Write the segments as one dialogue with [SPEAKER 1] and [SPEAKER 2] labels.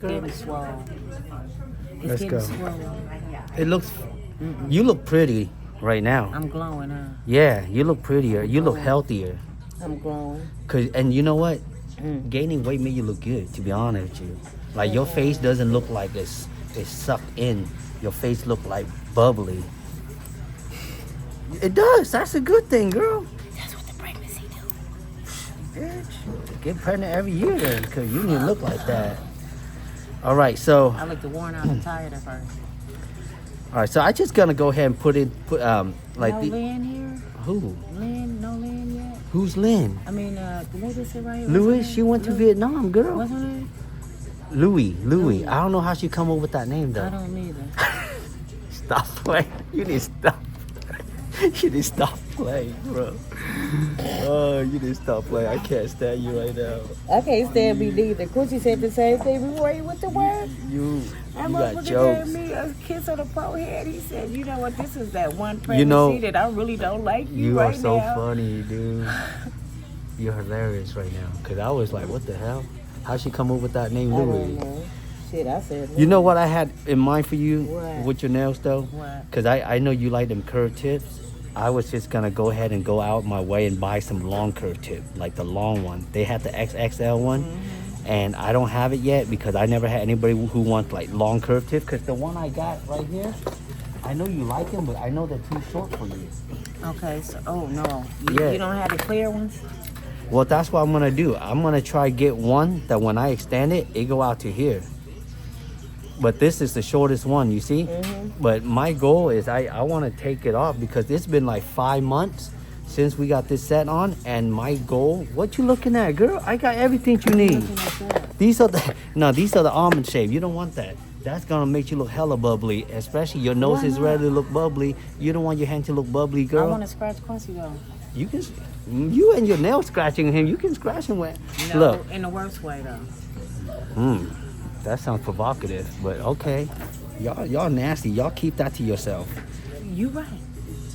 [SPEAKER 1] Getting swole. It's
[SPEAKER 2] Let's
[SPEAKER 1] getting
[SPEAKER 2] go.
[SPEAKER 1] swole.
[SPEAKER 2] It looks. You look pretty right now.
[SPEAKER 1] I'm glowing, huh?
[SPEAKER 2] Yeah, you look prettier. You look healthier.
[SPEAKER 1] I'm glowing.
[SPEAKER 2] And you know what? Gaining weight made you look good. To be honest with you, like your face doesn't look like it's sucked in. Your face look like bubbly. It does. That's a good thing, girl.
[SPEAKER 1] That's what the pregnancy do.
[SPEAKER 2] Bitch, get pregnant every year then, cause you need to look like that. All right, so.
[SPEAKER 1] I looked worn out and tired at first.
[SPEAKER 2] All right, so I just gonna go ahead and put like
[SPEAKER 1] no
[SPEAKER 2] the
[SPEAKER 1] Lynn here?
[SPEAKER 2] who?
[SPEAKER 1] Lynn? No Lynn yet?
[SPEAKER 2] Who's Lynn?
[SPEAKER 1] I mean, what is it right here?
[SPEAKER 2] Louis. She went to Vietnam, girl.
[SPEAKER 1] What's her name?
[SPEAKER 2] Louis. I don't know how she come up with that name though.
[SPEAKER 1] I don't either.
[SPEAKER 2] Stop playing. You need to stop. You need to stop playing, bro. Oh, you need to stop playing. I can't stand you right now.
[SPEAKER 1] I can't stand me neither. Gucci said the same thing before he went to work.
[SPEAKER 2] You got
[SPEAKER 1] motherfucker
[SPEAKER 2] jokes.
[SPEAKER 1] gave me a kiss on the forehead. He said, "You know what? This is that one pregnancy that I really don't like you right now."
[SPEAKER 2] You are so funny, dude. You're hilarious right now. Cause I was like, what the hell? How'd she come up with that name,
[SPEAKER 1] I
[SPEAKER 2] Louis?
[SPEAKER 1] don't know. Shit, I said.
[SPEAKER 2] You know what I had in mind for you
[SPEAKER 1] What?
[SPEAKER 2] with your nails though?
[SPEAKER 1] What?
[SPEAKER 2] Cause I know you like them curved tips. I was just gonna go ahead and go out my way and buy some long curved tip, like the long one. They had the XXL one, and I don't have it yet because I never had anybody who wants like long curved tip. Cause the one I got right here, I know you like them, but I know they're too short for you.
[SPEAKER 1] Okay, so no,
[SPEAKER 2] Yeah.
[SPEAKER 1] you don't have the clear ones.
[SPEAKER 2] Well, that's what I'm gonna do. I'm gonna try get one that when I extend it, it go out to here. But this is the shortest one, you see? But my goal is I want to take it off because it's been like 5 months since we got this set on. And my goal, what you looking at, girl? I got everything you need. These are the almond shape. You don't want that. That's gonna make you look hella bubbly, especially your nose is ready to look bubbly. You don't want your hand to look bubbly, girl.
[SPEAKER 1] I want to scratch Quincy though.
[SPEAKER 2] You can, you and your nail scratching him. You can scratch him with.
[SPEAKER 1] No,
[SPEAKER 2] Look.
[SPEAKER 1] in the worst way though.
[SPEAKER 2] That sounds provocative, but okay. Y'all nasty. Y'all keep that to yourself.
[SPEAKER 1] You're right.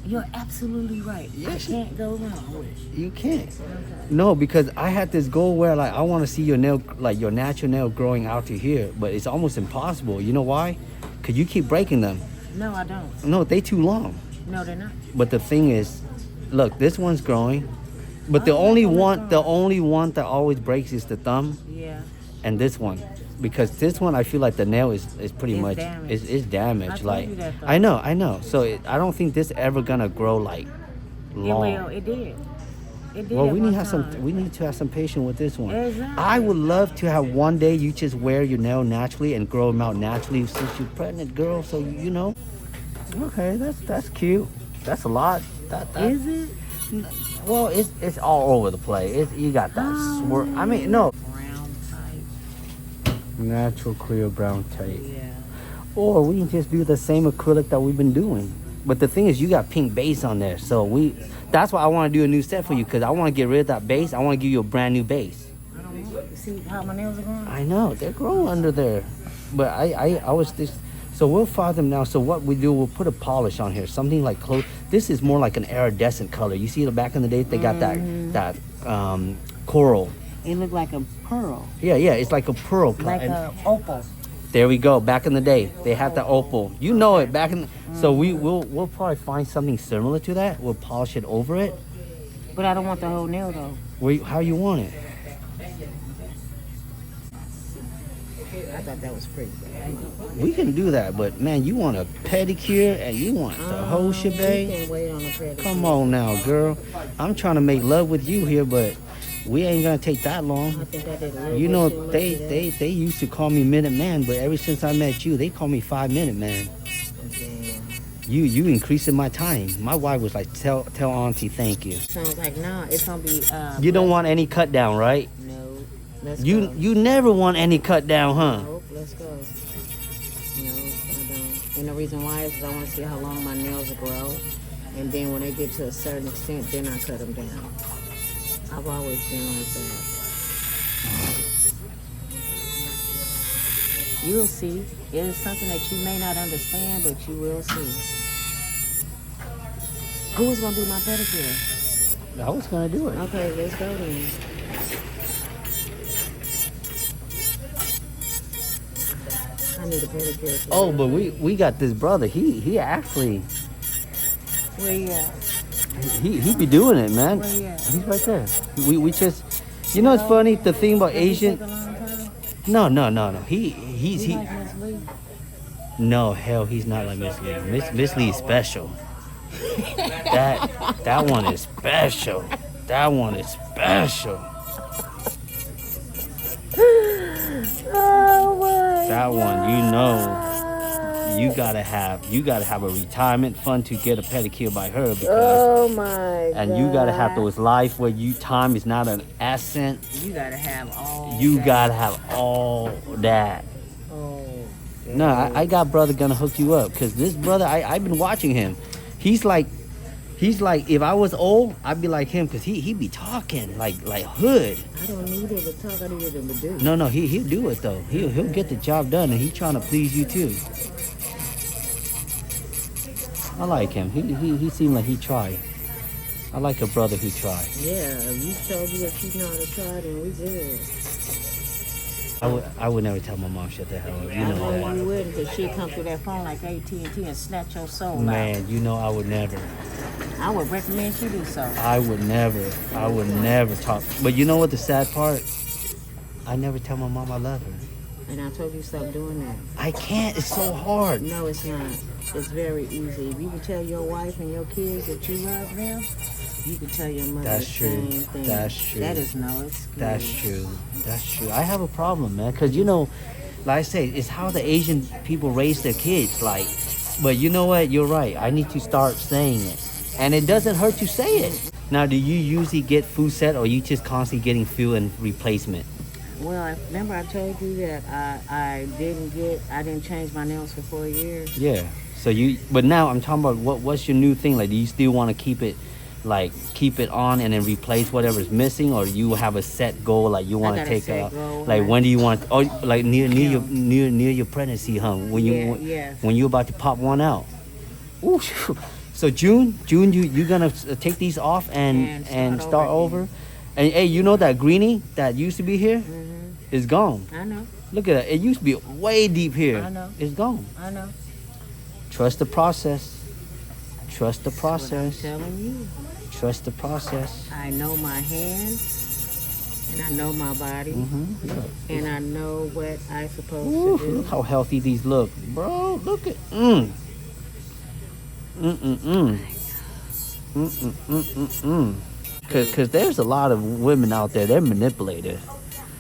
[SPEAKER 1] You're absolutely right. Yes. I can't go wrong with it.
[SPEAKER 2] You can't. Okay. No, because I had this goal where like I want to see your nail, like your natural nail growing out to here, but it's almost impossible. You know why? Because you keep breaking them.
[SPEAKER 1] No, I don't.
[SPEAKER 2] No, they too long.
[SPEAKER 1] No, they're not.
[SPEAKER 2] But the thing is, look, this one's growing, but the only one that always breaks is the thumb.
[SPEAKER 1] Yeah.
[SPEAKER 2] And this one. Because this one, I feel like the nail is pretty much
[SPEAKER 1] damaged.
[SPEAKER 2] It's damaged.
[SPEAKER 1] I told
[SPEAKER 2] like
[SPEAKER 1] you that, though.
[SPEAKER 2] I know. So I don't think this ever gonna grow like long.
[SPEAKER 1] It will. It did. It did.
[SPEAKER 2] Well,
[SPEAKER 1] at
[SPEAKER 2] we
[SPEAKER 1] one
[SPEAKER 2] need
[SPEAKER 1] time.
[SPEAKER 2] we need to have some patience with this one.
[SPEAKER 1] Exactly.
[SPEAKER 2] I would love to have one day you just wear your nail naturally and grow them out naturally since you're pregnant, girl. So you know. Okay, that's cute. That's a lot. That
[SPEAKER 1] Is it?
[SPEAKER 2] Well, it's all over the place. You got that swerve. I mean, no. Natural clear brown tape.
[SPEAKER 1] Yeah.
[SPEAKER 2] Or we can just do the same acrylic that we've been doing. But the thing is, you got pink base on there. So that's why I want to do a new set for you because I want to get rid of that base. I want to give you a brand new base.
[SPEAKER 1] I don't know. See how my nails are growing?
[SPEAKER 2] I know. They're growing under there. But I was just... So we'll file them now. So what we do, we'll put a polish on here. Something like close. This is more like an iridescent color. You see the back in the day, they got that coral.
[SPEAKER 1] It looked like a pearl.
[SPEAKER 2] Yeah. It's like a pearl.
[SPEAKER 1] Like a opal.
[SPEAKER 2] There we go. Back in the day, they had the opal. You know it. Back in. So we'll probably find something similar to that. We'll polish it over it.
[SPEAKER 1] But I don't want the whole nail though.
[SPEAKER 2] How you want it?
[SPEAKER 1] I thought that was pretty.
[SPEAKER 2] We can do that, but man, you want a pedicure and you want the whole shebang.
[SPEAKER 1] You can't wait on a pedicure.
[SPEAKER 2] Come on now, girl. I'm trying to make love with you here, but we ain't gonna take that long.
[SPEAKER 1] I think I did a little
[SPEAKER 2] You know,
[SPEAKER 1] bit
[SPEAKER 2] they used to call me Minute Man, but ever since I met you, they call me 5 Minute Man. You increasing my time. My wife was like, tell Auntie thank you.
[SPEAKER 1] Sounds like no, it's gonna be.
[SPEAKER 2] You don't want any cut down, right?
[SPEAKER 1] No. Let's go.
[SPEAKER 2] You never want any cut down, huh?
[SPEAKER 1] Nope. Let's go. No, I don't. And the reason why is 'cause I want to see how long my nails will grow, and then when they get to a certain extent, then I cut them down. I've always been like that. You'll see. It is something that you may not understand, but you will see. Who was gonna do my pedicure?
[SPEAKER 2] I was gonna do it.
[SPEAKER 1] Okay, let's go then. I need a pedicure.
[SPEAKER 2] Oh, but we got this brother. He actually
[SPEAKER 1] Where you at?
[SPEAKER 2] he be doing it, man.
[SPEAKER 1] Where you at?
[SPEAKER 2] He's right there. We just, you know, it's funny. The thing about
[SPEAKER 1] Does it
[SPEAKER 2] Asian.
[SPEAKER 1] take a long time?
[SPEAKER 2] No. He's
[SPEAKER 1] You like Miss Lee?
[SPEAKER 2] No, hell, he's not like Miss Lee. Miss Lee is special. That one is special. That one is special.
[SPEAKER 1] Oh my
[SPEAKER 2] That one, you know, you gotta have a retirement fund to get a pedicure by her because,
[SPEAKER 1] Oh my
[SPEAKER 2] and you gotta have those life where time is not an accent.
[SPEAKER 1] You gotta have all.
[SPEAKER 2] You
[SPEAKER 1] that.
[SPEAKER 2] gotta have all that.
[SPEAKER 1] Oh.
[SPEAKER 2] No, I got brother gonna hook you up because this brother, I've been watching him. He's like, if I was old, I'd be like him because he be talking like hood.
[SPEAKER 1] I don't need him to talk. I need him to do.
[SPEAKER 2] No, he'll do it though. He'll get the job done and he's trying to please you too. I like him. He seemed like he tried. I like a brother who tried.
[SPEAKER 1] Yeah, if you show me that you know how to try, then we good.
[SPEAKER 2] I would never tell my mom shut the hell up. You
[SPEAKER 1] I
[SPEAKER 2] know
[SPEAKER 1] know
[SPEAKER 2] that.
[SPEAKER 1] you wouldn't, because she'd come through that phone like AT&T and snatch your soul out.
[SPEAKER 2] Man, you know I would never.
[SPEAKER 1] I would recommend you do so.
[SPEAKER 2] I would never talk. But you know what the sad part? I never tell my mom I love her.
[SPEAKER 1] And I told you stop doing that.
[SPEAKER 2] I can't. It's so hard.
[SPEAKER 1] No, it's not. It's very easy. If you can tell your wife and your kids that you love them, you can tell your mother
[SPEAKER 2] That's
[SPEAKER 1] the
[SPEAKER 2] true.
[SPEAKER 1] same thing.
[SPEAKER 2] That's true.
[SPEAKER 1] That is no excuse.
[SPEAKER 2] That's true. That's true. I have a problem, man. Because, you know, like I say, it's how the Asian people raise their kids. Like, but you know what? You're right. I need to start saying it. And it doesn't hurt to say it. Now, do you usually get food set or you just constantly getting food and replacement?
[SPEAKER 1] Well, remember I told you that I didn't change my nails for 4 years.
[SPEAKER 2] Yeah. So but now I'm talking about what's your new thing? Like, do you still want to keep it on and then replace whatever's missing, or you have a set goal like you want to take out? Like, when do you want? Oh, like near your pregnancy, huh? When you're about to pop one out. Ooh, so June, you gonna take these off and start over? And hey, you know that greenie that used to be here is gone.
[SPEAKER 1] I know.
[SPEAKER 2] Look at that. It used to be way deep here.
[SPEAKER 1] I know.
[SPEAKER 2] It's gone.
[SPEAKER 1] I know.
[SPEAKER 2] Trust the process. Trust the
[SPEAKER 1] That's what I'm
[SPEAKER 2] process.
[SPEAKER 1] telling you.
[SPEAKER 2] Trust the process.
[SPEAKER 1] I know my hands, and I know my body, and I know what I'm supposed
[SPEAKER 2] Ooh,
[SPEAKER 1] to do.
[SPEAKER 2] look how healthy these look, bro. Look at Cause there's a lot of women out there. They're manipulated,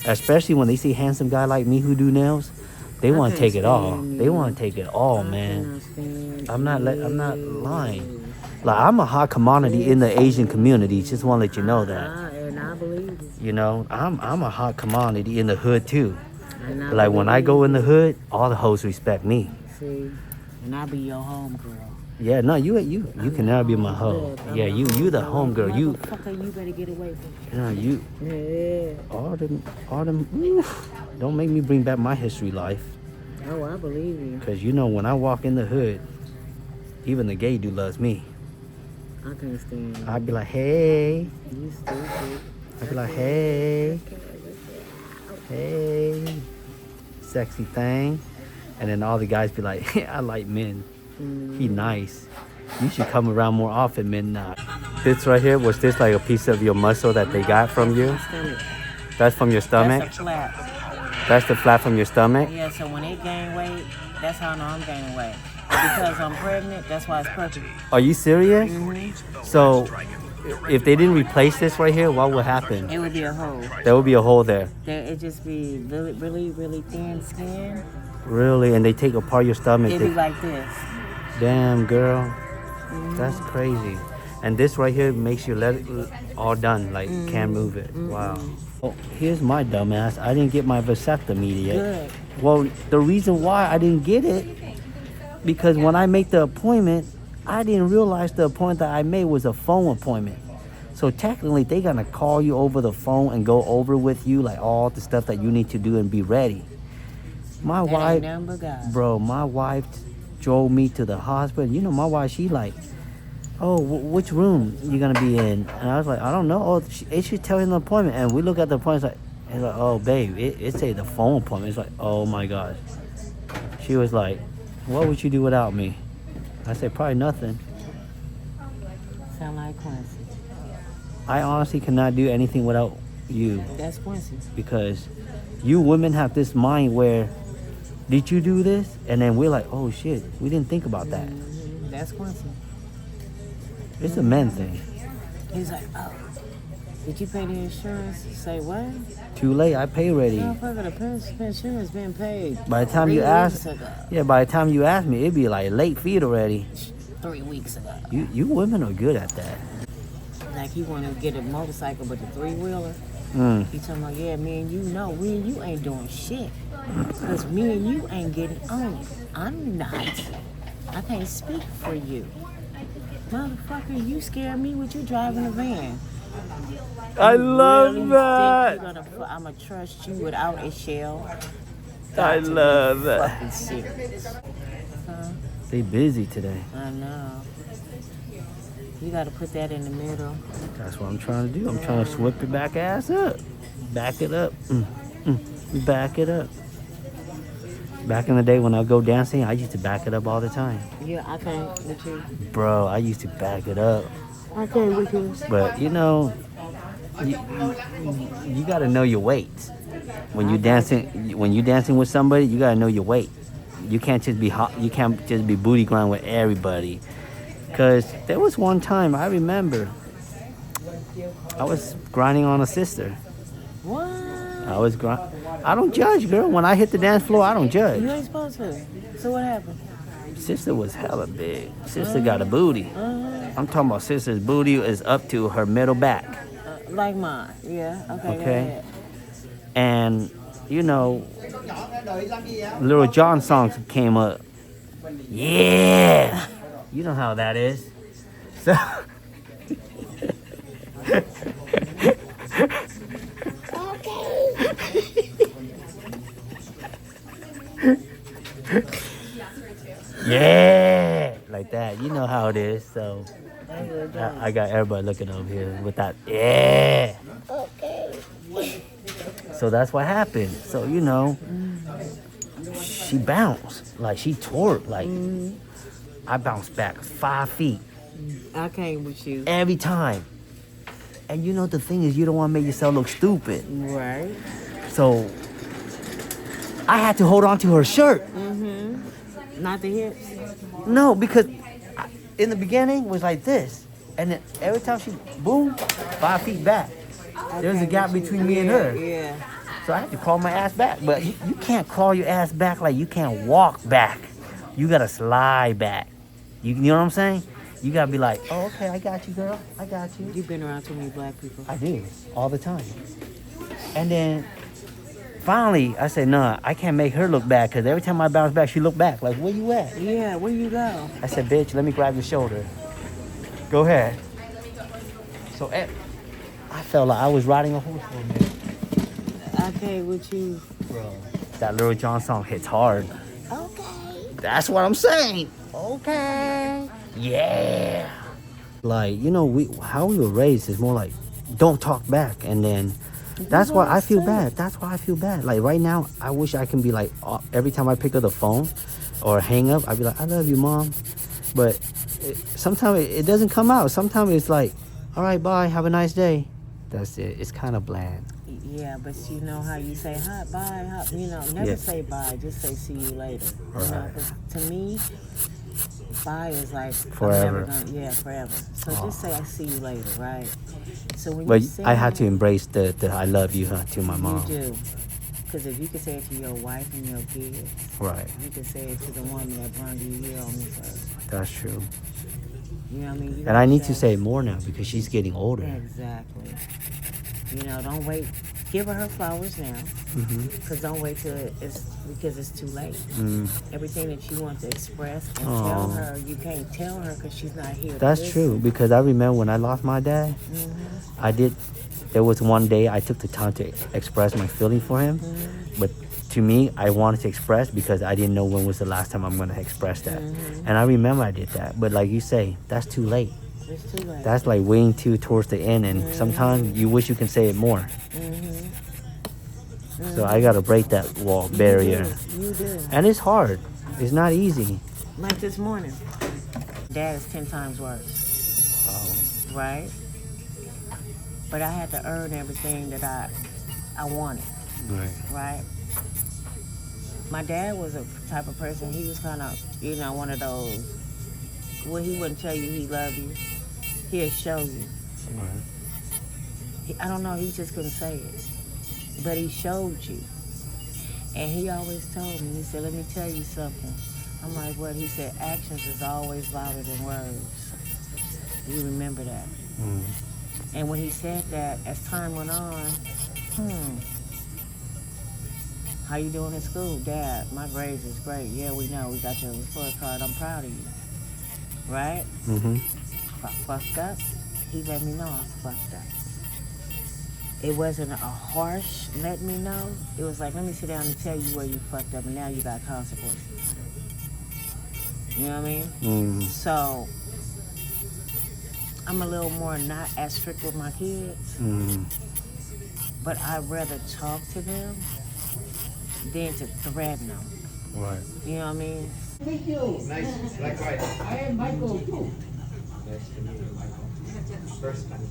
[SPEAKER 2] especially when they see a handsome guy like me who do nails. They want to take it all. They want to take it all, man. I'm not lying. Like, I'm a hot commodity in the Asian community. Just want to let you know that.
[SPEAKER 1] And I believe you.
[SPEAKER 2] You know, I'm a hot commodity in the hood too. Like, when I go in the hood, all the hoes respect me.
[SPEAKER 1] See, and I'll be your home girl.
[SPEAKER 2] Yeah, no, you can never be my hoe. Yeah, you the home girl. You
[SPEAKER 1] Motherfucker, you better get away from me.
[SPEAKER 2] know, you
[SPEAKER 1] Yeah.
[SPEAKER 2] all them. Oof, don't make me bring back my history life.
[SPEAKER 1] Oh, I believe you.
[SPEAKER 2] Cause you know, when I walk in the hood, even the gay dude loves me.
[SPEAKER 1] I can't stand you.
[SPEAKER 2] I'd be like, hey.
[SPEAKER 1] You stupid.
[SPEAKER 2] I'd be like, hey, sexy thing. And then all the guys be like, I like men. He nice. You should come around more often, men. This right here, was this like a piece of your muscle that they got from you?
[SPEAKER 1] Stomach.
[SPEAKER 2] That's from your stomach?
[SPEAKER 1] That's a flap.
[SPEAKER 2] That's the flap from your stomach?
[SPEAKER 1] Yeah, so when it gain weight, that's how I know I'm gaining weight. Because I'm pregnant, that's why it's perfect.
[SPEAKER 2] Are you serious? So, if they didn't replace this right here, what would happen?
[SPEAKER 1] It would be a hole.
[SPEAKER 2] There would be a hole there.
[SPEAKER 1] It'd just be really, really, really thin skin.
[SPEAKER 2] Really? And they take apart your stomach?
[SPEAKER 1] It'd be like this.
[SPEAKER 2] Damn, girl. That's crazy. And this right here makes you let it all done, like can't move it. Wow. Oh, here's my dumbass. I didn't get my vasectomy yet.
[SPEAKER 1] Good.
[SPEAKER 2] Well, the reason why I didn't get it, because when I make the appointment, I didn't realize the appointment that I made was a phone appointment. So technically, they're gonna call you over the phone and go over with you like all the stuff that you need to do and be ready. My wife, bro, my wife drove me to the hospital. You know, my wife, she like, oh, which room you gonna be in? And I was like, I don't know. Oh, it should tell you the appointment. And we look at the appointment, it's like, oh, babe, it say the phone appointment. It's like, oh my gosh. She was like, what would you do without me? I said, probably nothing.
[SPEAKER 1] Sound like Quincy.
[SPEAKER 2] I honestly cannot do anything without you.
[SPEAKER 1] That's Quincy.
[SPEAKER 2] Because you women have this mind where, did you do this? And then we're like, oh shit, we didn't think about that.
[SPEAKER 1] That's Quincy.
[SPEAKER 2] It's a men thing.
[SPEAKER 1] He's like, oh, did you pay the insurance? Say what?
[SPEAKER 2] Too late, I pay already.
[SPEAKER 1] Motherfucker, the insurance been paid.
[SPEAKER 2] By the time
[SPEAKER 1] 3
[SPEAKER 2] you
[SPEAKER 1] weeks
[SPEAKER 2] ask,
[SPEAKER 1] ago.
[SPEAKER 2] yeah, by the time you ask me, it'd be like late feet already.
[SPEAKER 1] 3 weeks ago.
[SPEAKER 2] You women are good at that.
[SPEAKER 1] Like he wanted to get a motorcycle, but the 3-wheeler. He talking about, yeah, me and you know, we and you ain't doing shit. Because me and you ain't getting on it. I'm not. I can't speak for you. Motherfucker, you scare me with you driving a van.
[SPEAKER 2] I
[SPEAKER 1] You
[SPEAKER 2] love
[SPEAKER 1] really
[SPEAKER 2] that.
[SPEAKER 1] think I'm going to trust you without a shell?
[SPEAKER 2] I
[SPEAKER 1] Got to
[SPEAKER 2] love
[SPEAKER 1] be
[SPEAKER 2] that.
[SPEAKER 1] fucking serious. Huh?
[SPEAKER 2] They busy today.
[SPEAKER 1] I know. You got to put that in the middle.
[SPEAKER 2] That's what I'm trying to do. I'm trying to whip your back ass up. Back it up. Back it up. Back in the day when I go dancing, I used to back it up all the time.
[SPEAKER 1] Yeah, I can't with you.
[SPEAKER 2] Bro, I used to back it up.
[SPEAKER 1] I can't with you.
[SPEAKER 2] But you know, you gotta know your weight. When you dancing with somebody, you gotta know your weight. You can't just be hot. You can't just be booty grind with everybody. Cause there was one time I remember I was grinding on a sister.
[SPEAKER 1] What?
[SPEAKER 2] I don't judge, girl. When I hit the dance floor, I don't judge.
[SPEAKER 1] You ain't supposed to. So what happened?
[SPEAKER 2] Sister was hella big. Sister got a booty. I'm talking about sister's booty is up to her middle back.
[SPEAKER 1] Like mine. Yeah. Okay. Go
[SPEAKER 2] Okay.
[SPEAKER 1] ahead.
[SPEAKER 2] And you know, Little John songs came up. Yeah, you know how that is. So. Yeah, like that. You know how it is. So I got everybody looking over here with that. Yeah.
[SPEAKER 1] Okay.
[SPEAKER 2] So that's what happened. So you know, she bounced like she twerked. Like I bounced back 5 feet
[SPEAKER 1] I came with you.
[SPEAKER 2] every time. And you know the thing is, you don't want to make yourself look stupid.
[SPEAKER 1] Right.
[SPEAKER 2] So I had to hold on to her shirt.
[SPEAKER 1] Not the hips.
[SPEAKER 2] No, because in the beginning it was like this, and then every time she boom, 5 feet back. There's a gap between me and her.
[SPEAKER 1] Yeah.
[SPEAKER 2] So I had to crawl my ass back. But you can't crawl your ass back like you can't walk back. You gotta slide back. You know what I'm saying? You gotta be like, oh, okay, I got you, girl. I got you.
[SPEAKER 1] You've been around too many black people.
[SPEAKER 2] I do, all the time. And then finally, I said, no, I can't make her look bad, because every time I bounce back, she look back. Like, where you at?
[SPEAKER 1] Yeah, where you go?
[SPEAKER 2] I said, bitch, let me grab your shoulder. Go ahead. So I felt like I was riding a horse for a minute.
[SPEAKER 1] I came with you.
[SPEAKER 2] Bro, that Little John song hits hard.
[SPEAKER 1] Okay.
[SPEAKER 2] That's what I'm saying. Okay. Yeah. Like, you know, how we were raised is more like, don't talk back. And then that's why I feel bad. That's why I feel bad. Like right now, I wish I can be like, every time I pick up the phone or hang up, I'd be like, I love you, Mom. But sometimes it doesn't come out. Sometimes it's like, all right, bye, have a nice day. That's it. It's kind of bland.
[SPEAKER 1] Yeah, but you know how you say hi, bye, hi, you know, never say bye, just say see you later. You know, 'cause to me, bye is like
[SPEAKER 2] Forever.
[SPEAKER 1] Forever. So just say I see you later, right? So when
[SPEAKER 2] But
[SPEAKER 1] you say
[SPEAKER 2] I had to embrace the I love you to my mom.
[SPEAKER 1] You do. Because if you can say it to your wife and your kids,
[SPEAKER 2] Right.
[SPEAKER 1] you can say it to the woman that brought you here on this earth.
[SPEAKER 2] That's true.
[SPEAKER 1] You know what I mean? You
[SPEAKER 2] And I need to
[SPEAKER 1] gotta
[SPEAKER 2] say it more now because she's getting older.
[SPEAKER 1] Exactly. You know, don't wait. Give her flowers now. Because don't wait till it's too late. Everything that you want to express and tell her, you can't tell her because she's not here.
[SPEAKER 2] That's true, because I remember when I lost my dad, there was one day I took the time to express my feeling for him. But to me, I wanted to express because I didn't know when was the last time I'm going to express that. And I remember I did that. But like you say, that's too late.
[SPEAKER 1] It's too late.
[SPEAKER 2] That's like waiting towards the end, and sometimes you wish you can say it more. So I gotta break that wall barrier,
[SPEAKER 1] You do.
[SPEAKER 2] and it's hard. It's not easy.
[SPEAKER 1] Like this morning, Dad is 10 times worse,
[SPEAKER 2] Wow.
[SPEAKER 1] right? But I had to earn everything that I wanted,
[SPEAKER 2] Right.
[SPEAKER 1] right? My dad was a type of person, he was kind of, one of those, well, he wouldn't tell you he loved you. He'll show you.
[SPEAKER 2] Right.
[SPEAKER 1] I don't know, he just couldn't say it. But he showed you. And he always told me, he said, let me tell you something. I'm like, what? He said, actions is always louder than words. You remember that.
[SPEAKER 2] Mm.
[SPEAKER 1] And when he said that, as time went on, how you doing in school? Dad, my grades is great. Yeah, we know. We got your report card. I'm proud of you. Right?
[SPEAKER 2] Mm-hmm.
[SPEAKER 1] If I fucked up, he let me know I fucked up. It wasn't a harsh let me know. It was like, let me sit down and tell you where you fucked up, and now you got consequences. You know what I mean?
[SPEAKER 2] Mm.
[SPEAKER 1] So, I'm a little more not as strict with my kids, but I'd rather talk to them than to threaten them.
[SPEAKER 2] Right.
[SPEAKER 1] You know what I mean?
[SPEAKER 3] Thank you. Nice. Likewise. I am Michael too.
[SPEAKER 4] Nice to meet you, Michael. First time.